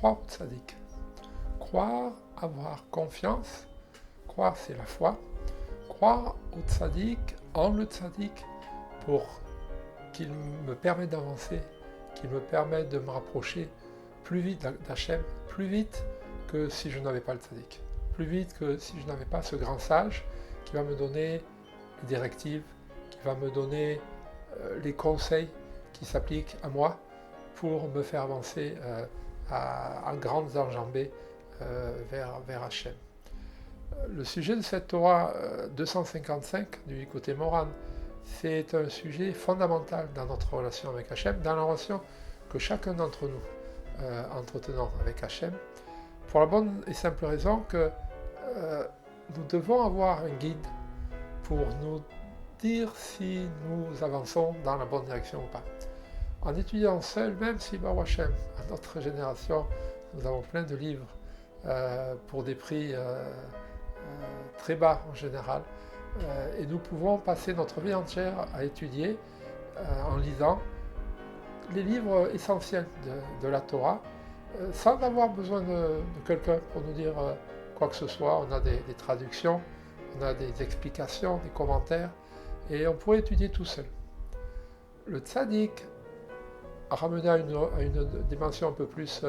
croire au tzaddik. Croire, avoir confiance, croire c'est la foi, croire au tzaddik, en le tzaddik, pour qu'il me permette d'avancer, qu'il me permette de me rapprocher plus vite d'Hachem, plus vite que si je n'avais pas le tzaddik, plus vite que si je n'avais pas ce grand sage qui va me donner les directives, qui va me donner les conseils qui s'appliquent à moi pour me faire avancer à grandes enjambées vers Hachem. Le sujet de cette Torah 255 du côté Moran, c'est un sujet fondamental dans notre relation avec Hachem, dans la relation que chacun d'entre nous entretenons avec Hachem, pour la bonne et simple raison que nous devons avoir un guide pour nous dire si nous avançons dans la bonne direction ou pas. En étudiant seul, même si Baruch Hashem, à notre génération, nous avons plein de livres pour des prix très bas en général, et nous pouvons passer notre vie entière à étudier en lisant les livres essentiels de la Torah, sans avoir besoin de quelqu'un pour nous dire quoi que ce soit. On a des traductions, on a des explications, des commentaires, et on pourrait étudier tout seul. Le tzaddik, ramené à une dimension un peu plus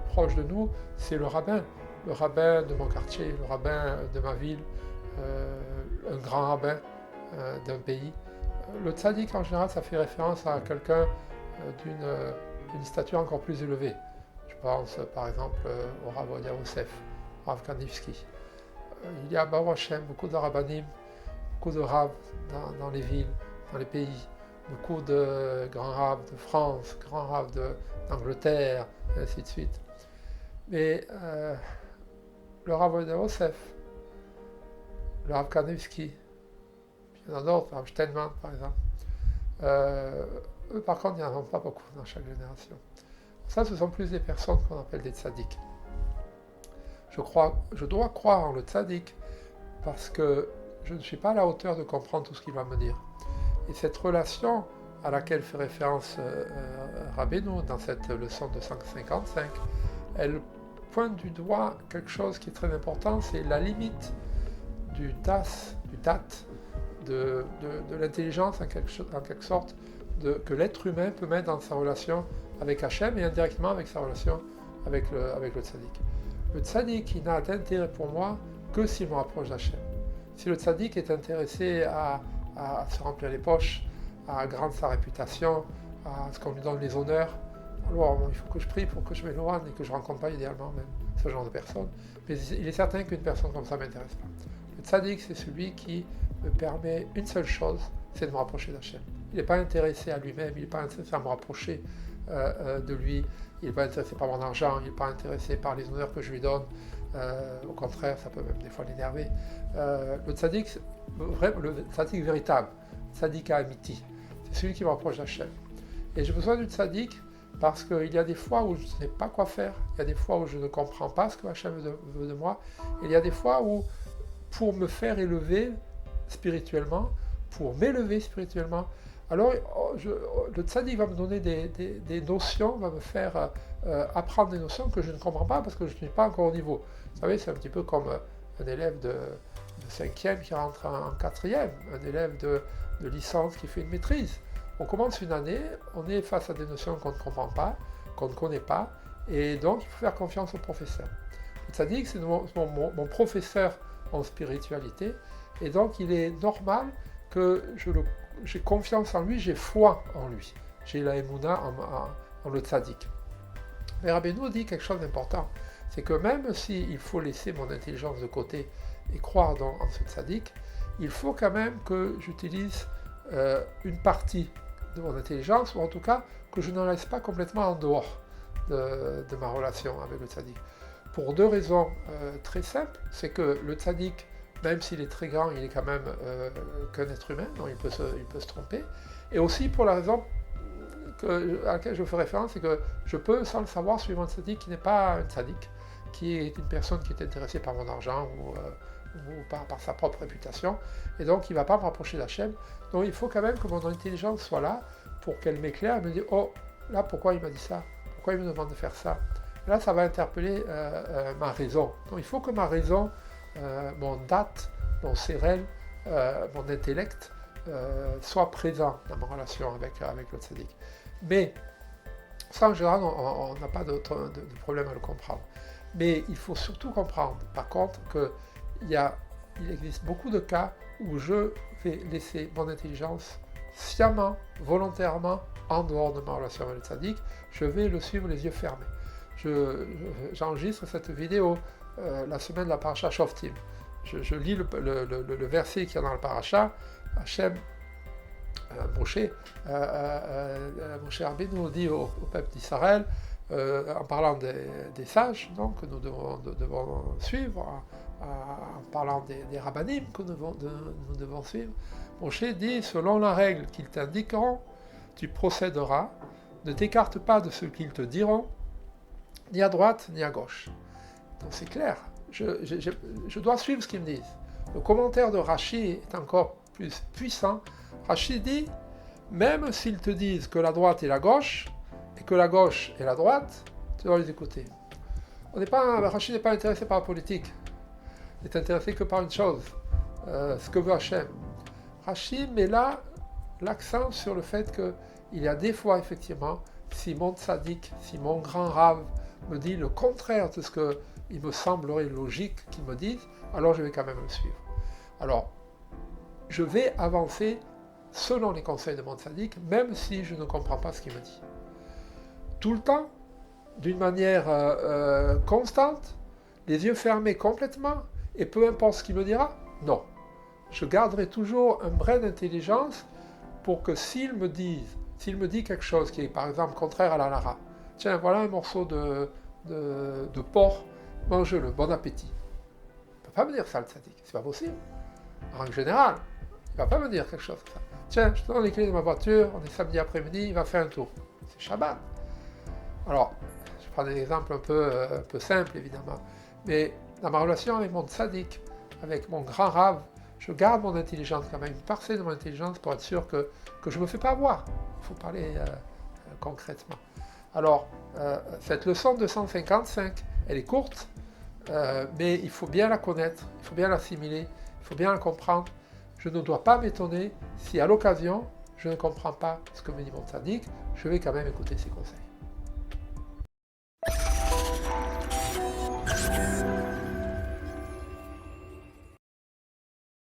proche de nous, c'est le rabbin de mon quartier, le rabbin de ma ville, un grand rabbin d'un pays. Le tzaddik en général, ça fait référence à quelqu'un d'une stature encore plus élevée. Je pense par exemple au Rav Ovadia Yosef, Rav Kanivsky. Il y a Baruch Hashem, beaucoup de rabbanim, beaucoup de rabbs dans les villes, dans les pays, beaucoup de grands rabbs de France, grands rabbs d'Angleterre, et ainsi de suite. Mais le Rav Ovadia Yosef, le Rav Kanivsky, il y en a d'autres, Rav Steinman par exemple, eux par contre il n'y en a pas beaucoup dans chaque génération. Ça, ce sont plus des personnes qu'on appelle des tzaddiks. Je dois croire en le tzaddik parce que je ne suis pas à la hauteur de comprendre tout ce qu'il va me dire. Et cette relation à laquelle fait référence Rabbeinu dans cette leçon 255, elle pointe du doigt quelque chose qui est très important, c'est la limite du das, du tat, de l'intelligence en quelque sorte, que l'être humain peut mettre dans sa relation avec Hachem et indirectement avec sa relation avec le tzaddik. Le tzaddik, il n'a d'intérêt pour moi que s'il me rapproche d'Hachem. Si le tzaddik est intéressé à se remplir les poches, à agrandir sa réputation, à ce qu'on lui donne les honneurs, alors il faut que je prie pour que je m'éloigne et que je ne rencontre pas idéalement même ce genre de personne. Mais il est certain qu'une personne comme ça ne m'intéresse pas. Le tzaddik, c'est celui qui me permet une seule chose, c'est de me rapprocher d'Hachem. Il n'est pas intéressé à lui-même, il n'est pas intéressé à me rapprocher de lui, il n'est pas intéressé par mon argent, il n'est pas intéressé par les honneurs que je lui donne, au contraire, ça peut même des fois l'énerver. Le tzaddik véritable, tzaddik amiti, c'est celui qui me rapproche d'Hachem. Et j'ai besoin du tzaddik parce qu'il y a des fois où je ne sais pas quoi faire, il y a des fois où je ne comprends pas ce que Hachem veut de moi, et il y a des fois où, pour me faire élever spirituellement, pour m'élever spirituellement, alors le tzaddik va me donner des notions, va me faire apprendre des notions que je ne comprends pas parce que je ne suis pas encore au niveau. Vous savez, c'est un petit peu comme un élève de 5e qui rentre en 4e, un élève de licence qui fait une maîtrise. On commence une année, on est face à des notions qu'on ne comprend pas, qu'on ne connaît pas, et donc il faut faire confiance au professeur. Le tzaddik, c'est mon professeur en spiritualité, et donc il est normal que j'ai confiance en lui, j'ai foi en lui. J'ai la émouna en le tzaddik. Mais Rabbeinu dit quelque chose d'important, c'est que même s'il faut laisser mon intelligence de côté et croire en ce tzaddik, il faut quand même que j'utilise une partie de mon intelligence, ou en tout cas que je ne laisse pas complètement en dehors de ma relation avec le tzaddik. Pour deux raisons très simples, c'est que le tzaddik, même s'il est très grand, il est quand même qu'un être humain, donc il peut se tromper. Et aussi pour la raison à laquelle je fais référence, c'est que je peux, sans le savoir, suivre un tzaddik qui n'est pas un tzaddik, qui est une personne qui est intéressée par mon argent ou par sa propre réputation, et donc il ne va pas me rapprocher d'Hachem. Donc il faut quand même que mon intelligence soit là pour qu'elle m'éclaire et me dise « Oh, là, pourquoi il m'a dit ça ? pourquoi il me demande de faire ça? Et là, ça va interpeller ma raison. Donc il faut que ma raison, mon date, mon CRL, mon intellect, soit présent dans ma relation avec le tzaddik. Mais ça, en général, on n'a pas de problème à le comprendre. Mais il faut surtout comprendre, par contre, qu'il existe beaucoup de cas où je vais laisser mon intelligence sciemment, volontairement, en dehors de ma relation avec le tzaddik. Je vais le suivre les yeux fermés. J'enregistre cette vidéo la semaine de la paracha Shoftim. Je lis le verset qui est dans le paracha. Hachem, Moshe Rabbeinu dit au peuple d'Israël, en parlant des sages donc, que nous devons suivre, en parlant des rabbanim que nous devons suivre, Moshe dit, selon la règle qu'ils t'indiqueront, tu procéderas, ne t'écarte pas de ce qu'ils te diront, ni à droite ni à gauche. Donc c'est clair, je dois suivre ce qu'ils me disent. Le commentaire de Rashi est encore plus puissant. Rashi dit, même s'ils te disent que la droite est la gauche, et que la gauche est la droite, tu dois les écouter. Rashi n'est pas intéressé par la politique. Il est intéressé que par une chose, ce que veut Hachem. Rashi met là l'accent sur le fait qu'il y a des fois, effectivement, si mon tzaddik, si mon grand rave me dit le contraire de ce qu'il me semblerait logique qu'il me dise, alors je vais quand même le suivre. Alors, je vais avancer selon les conseils de mon tzaddik, même si je ne comprends pas ce qu'il me dit. Tout le temps, d'une manière constante, les yeux fermés complètement, et peu importe ce qu'il me dira, non. Je garderai toujours un brin d'intelligence pour que s'il me dit quelque chose qui est par exemple contraire à la lara, tiens, voilà un morceau de porc, mange-le, bon appétit. Il ne peut pas me dire ça le tzaddik, c'est pas possible. En règle générale, il ne va pas me dire quelque chose comme ça. Tiens, je te donne les clés de ma voiture, on est samedi après-midi, il va faire un tour. C'est Shabbat. Alors, je prends des exemples un peu simples évidemment, mais dans ma relation avec mon tzaddik, avec mon grand rave, je garde mon intelligence quand même, une parcelle de mon intelligence pour être sûr que je ne me fais pas avoir. Il faut parler concrètement. Alors, cette leçon 255, elle est courte, mais il faut bien la connaître, il faut bien l'assimiler, il faut bien la comprendre. Je ne dois pas m'étonner si à l'occasion, je ne comprends pas ce que me dit mon tzaddik, je vais quand même écouter ses conseils.